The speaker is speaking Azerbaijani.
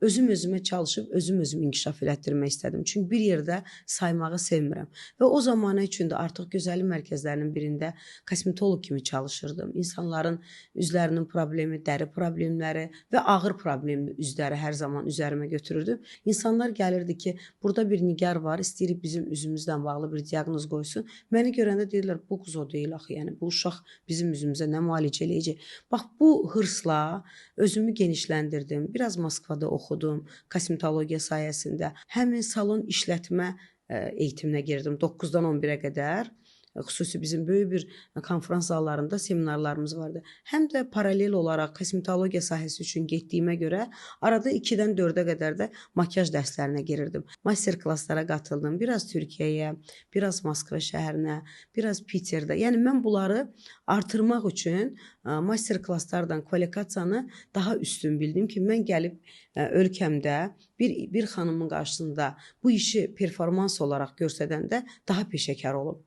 özüm özümə çalışıb, özüm özümü inkişaf elətdirmək istədim. Çünki bir yerdə saymağı sevmirəm. Və o zamana üçün də artıq gözəllik mərkəzlərinin birində kosmetoloq kimi çalışırdım. İnsanların üzlərinin problemi, dəri problemləri və ağır problemli üzləri hər zaman üzərimə götürürdüm. İnsanlar gəlirdi ki, burada bir nigar var, istəyirik bizim üzümüzlə bağlı bir diaqnoz qoysun. Məni görəndə deyirlər, bu qız o deyil axı, yəni bu uşaq bizim üzümüzə nə müalicə eləyəcək. Bax, bu hırsla özümü genişləndirdim. Biraz Moskvada oxudum kosmetologiya sayəsində. Həmin salon işlətmə eğitiminə girdim 9-dan 11-ə qədər. Xüsusi bizim böyük bir konferans zallarında seminarlarımız vardı. Həm də paralel olaraq kosmetologiya sahəsi üçün getdiyimə görə arada 2-dən 4-ə qədər də makyaj dərslərinə girirdim. Master klasslara qatıldım. Biraz Türkiyəyə, biraz Moskva şəhərinə, biraz Piterdə. Yəni mən bunları artırmaq üçün master klasslardan kvalifikasiyanı daha üstün bildim ki, mən gəlib ölkəmdə bir xanımın qarşısında bu işi performans olaraq göstərəndə daha peşəkar olum.